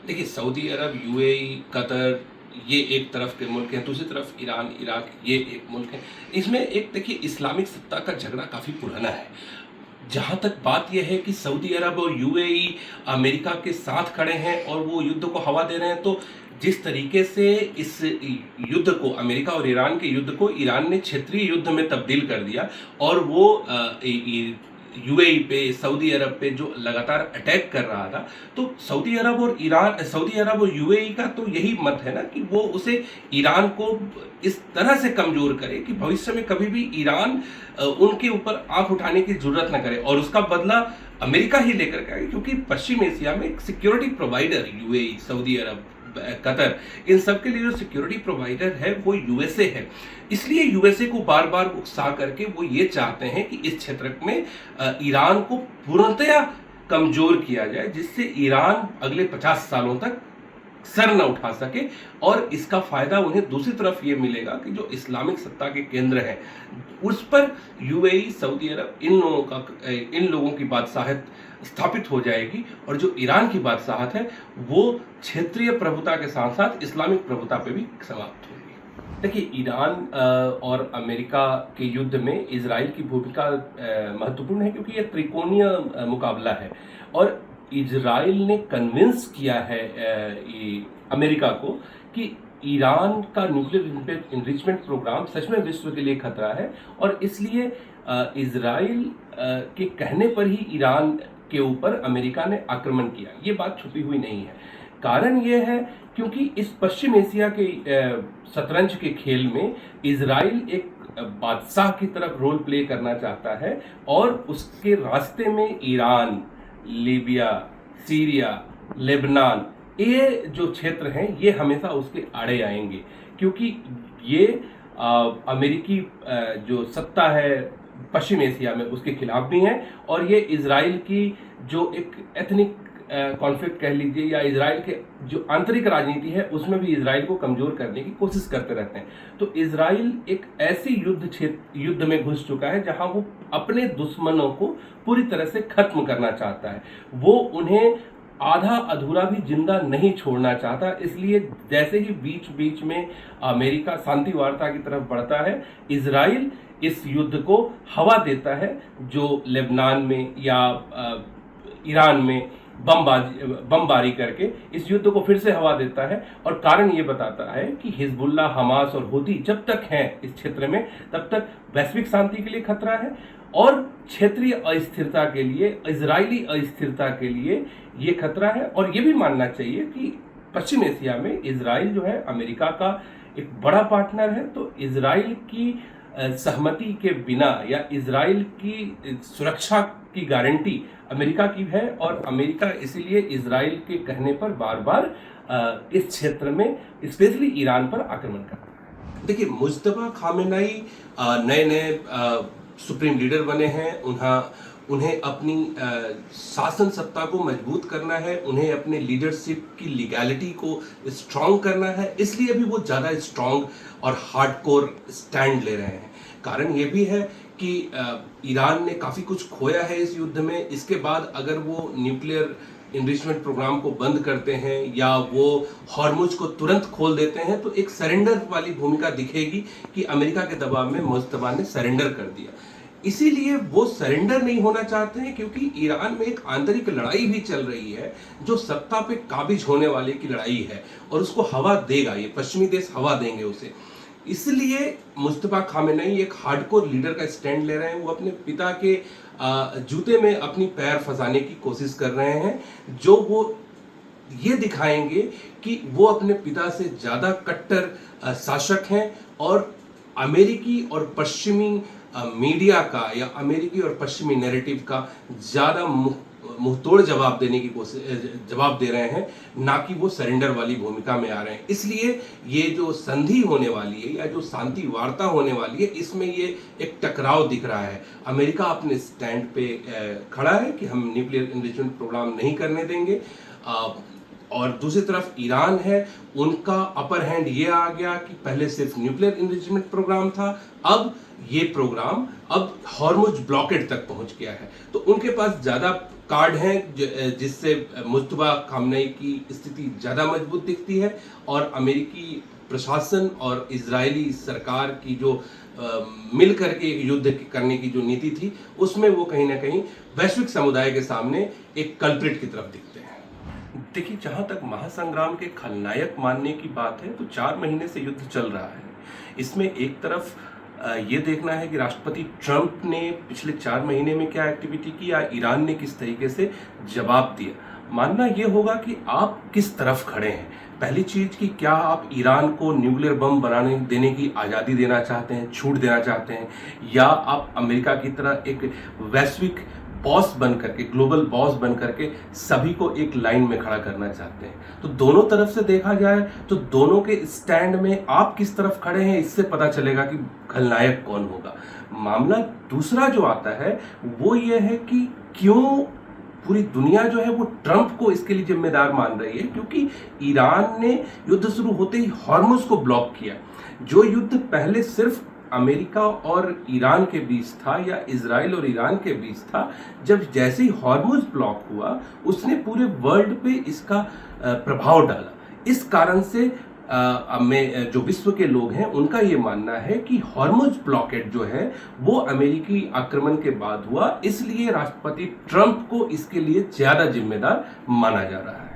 देखिए, सऊदी अरब, UAE, Qatar, ये एक तरफ के मुल्क हैं, दूसरी तरफ ईरान, इराक, ये एक मुल्क है। इसमें एक देखिए इस्लामिक सत्ता का झगड़ा काफ़ी पुराना है। जहाँ तक बात ये है कि सऊदी अरब और यूएई अमेरिका के साथ खड़े हैं और वो युद्ध को हवा दे रहे हैं, तो जिस तरीके से इस युद्ध को, अमेरिका और ईरान के युद्ध को ईरान ने क्षेत्रीय युद्ध में तब्दील कर दिया और वो यूएई पे, सऊदी अरब पे जो लगातार अटैक कर रहा था, तो सऊदी अरब और यूएई का तो यही मत है ना कि वो उसे, ईरान को इस तरह से कमजोर करे कि भविष्य में कभी भी ईरान उनके ऊपर आंख उठाने की जरूरत न करे, और उसका बदला अमेरिका ही लेकर के आए, क्योंकि पश्चिम एशिया में एक सिक्योरिटी प्रोवाइडर यूएई, सऊदी अरब, कतर, इन सब के लिए जो सिक्योरिटी प्रोवाइडर है वो यूएसए है। इसलिए यूएसए को बार बार उकसा करके वो ये चाहते हैं कि इस क्षेत्र में ईरान को पूर्णतया कमजोर किया जाए, जिससे ईरान अगले 50 सालों तक सर न उठा सके, और इसका फायदा उन्हें दूसरी तरफ ये मिलेगा कि जो इस्लामिक सत्ता के केंद्र हैं उस पर यूएई, सऊदी अरब, इन लोगों की बादशाहत स्थापित हो जाएगी, और जो ईरान की बादशाहत है वो क्षेत्रीय प्रभुता के साथ साथ इस्लामिक प्रभुता पे भी समाप्त होगी। देखिए, ईरान और अमेरिका के युद्ध में इजराइल की भूमिका महत्वपूर्ण है, क्योंकि यह त्रिकोणीय मुकाबला है, और इजराइल ने कन्विंस किया है अमेरिका को कि ईरान का न्यूक्लियर इनरिचमेंट प्रोग्राम सच में विश्व के लिए खतरा है, और इसलिए इजराइल के कहने पर ही ईरान के ऊपर अमेरिका ने आक्रमण किया। ये बात छुपी हुई नहीं है। कारण यह है क्योंकि इस पश्चिम एशिया के शतरंज के खेल में इजराइल एक बादशाह की तरफ रोल प्ले करना चाहता है, और उसके रास्ते में ईरान, लीबिया, सीरिया, लेबनान, ये जो क्षेत्र हैं ये हमेशा उसके आड़े आएंगे, क्योंकि ये अमेरिकी जो सत्ता है पश्चिम एशिया में उसके खिलाफ भी हैं, और ये इजराइल की जो एक एथनिक कॉन्फ्लिक्ट कह लीजिए, या इजराइल के जो आंतरिक राजनीति है उसमें भी इजराइल को कमजोर करने की कोशिश करते रहते हैं। तो इजराइल एक ऐसी युद्ध में घुस चुका है जहां वो अपने दुश्मनों को पूरी तरह से खत्म करना चाहता है। वो उन्हें आधा अधूरा भी जिंदा नहीं छोड़ना चाहता। इसलिए जैसे ही बीच बीच में अमेरिका शांति वार्ता की तरफ बढ़ता है, इजराइल इस युद्ध को हवा देता है, जो लेबनान में या ईरान में बमबारी करके इस युद्ध को फिर से हवा देता है। और कारण ये बताता है कि हिजबुल्लाह, हमास और हुती जब तक हैं इस क्षेत्र में, तब तक वैश्विक शांति के लिए खतरा है, और क्षेत्रीय अस्थिरता के लिए, इजरायली अस्थिरता के लिए ये खतरा है। और ये भी मानना चाहिए कि पश्चिम एशिया में इजराइल जो है अमेरिका का एक बड़ा पार्टनर है, तो इजराइल की सहमति के बिना या इजराइल की सुरक्षा की गारंटी अमेरिका की है, और अमेरिका इसीलिए इजराइल के कहने पर बार बार इस क्षेत्र में स्पेशली ईरान पर आक्रमण करता है। देखिए, मुज्तबा खामेनेई नए नए सुप्रीम लीडर बने हैं। उन्हें अपनी शासन सत्ता को मजबूत करना है, उन्हें अपने लीडरशिप की लीगैलिटी को स्ट्रांग करना है, इसलिए अभी वो ज़्यादा स्ट्रांग और हार्डकोर स्टैंड ले रहे हैं। कारण ये भी है कि ईरान ने काफ़ी कुछ खोया है इस युद्ध में। इसके बाद अगर वो न्यूक्लियर इनरिचमेंट प्रोग्राम को बंद करते हैं या वो हॉर्मुज को तुरंत खोल देते हैं, तो एक सरेंडर वाली भूमिका दिखेगी कि अमेरिका के दबाव में मुज्तबा ने सरेंडर कर दिया। इसीलिए वो सरेंडर नहीं होना चाहते हैं, क्योंकि ईरान में एक आंतरिक लड़ाई भी चल रही है जो सत्ता पे काबिज होने वाले की लड़ाई है, और उसको हवा देगा, ये पश्चिमी देश हवा देंगे उसे। इसलिए मुज्तबा खामेनेई एक हार्डकोर लीडर का स्टैंड ले रहे हैं। वो अपने पिता के जूते में अपनी पैर फंसाने की कोशिश कर रहे हैं, जो वो ये दिखाएंगे कि वो अपने पिता से ज़्यादा कट्टर शासक हैं, और अमेरिकी और पश्चिमी मीडिया का या अमेरिकी और पश्चिमी नैरेटिव का ज़्यादा मुंहतोड़ जवाब देने की जवाब दे रहे हैं, ना कि वो सरेंडर वाली भूमिका में आ रहे हैं। इसलिए ये जो संधि होने वाली है या जो शांति वार्ता होने वाली है, इसमें ये एक टकराव दिख रहा है। अमेरिका अपने स्टैंड पे खड़ा है कि हम न्यूक्लियर इनरिचमेंट प्रोग्राम नहीं करने देंगे, और दूसरी तरफ ईरान है, उनका अपर हैंड ये आ गया कि पहले सिर्फ न्यूक्लियर इनरिचमेंट प्रोग्राम था, अब ये प्रोग्राम अब हॉर्मुज ब्लॉकेड तक पहुंच गया है। तो उनके पास ज़्यादा कार्ड हैं जिससे मुज्तबा खामनेई की स्थिति ज़्यादा मजबूत दिखती है, और अमेरिकी प्रशासन और इजरायली सरकार की जो मिल करके युद्ध करने की जो नीति थी, उसमें वो कहीं ना कहीं वैश्विक समुदाय के सामने एक कल्प्रिट की तरफ दिखते हैं। देखिए, जहाँ तक महासंग्राम के खलनायक मानने की बात है, तो 4 महीने से युद्ध चल रहा है। इसमें एक तरफ ये देखना है कि राष्ट्रपति ट्रंप ने पिछले 4 महीने में क्या एक्टिविटी की या ईरान ने किस तरीके से जवाब दिया। मानना ये होगा कि आप किस तरफ खड़े हैं। पहली चीज कि क्या आप ईरान को न्यूक्लियर बम बनाने देने की आज़ादी देना चाहते हैं, छूट देना चाहते हैं, या आप अमेरिका की तरह एक वैश्विक बॉस बन करके, ग्लोबल बॉस बन करके सभी को एक लाइन में खड़ा करना चाहते हैं। तो दोनों तरफ से देखा जाए तो दोनों के स्टैंड में आप किस तरफ खड़े हैं, इससे पता चलेगा कि खलनायक कौन होगा। मामला दूसरा जो आता है वो ये है कि क्यों पूरी दुनिया जो है वो ट्रंप को इसके लिए जिम्मेदार मान रही है, क्योंकि ईरान ने युद्ध शुरू होते ही हॉर्मुज को ब्लॉक किया। जो युद्ध पहले सिर्फ अमेरिका और ईरान के बीच था या इजराइल और ईरान के बीच था, जब जैसे ही हॉर्मुज ब्लॉक हुआ उसने पूरे वर्ल्ड पे इसका प्रभाव डाला। इस कारण से में जो विश्व के लोग हैं उनका ये मानना है कि हॉर्मुज ब्लॉकेड जो है वो अमेरिकी आक्रमण के बाद हुआ, इसलिए राष्ट्रपति ट्रंप को इसके लिए ज्यादा जिम्मेदार माना जा रहा है।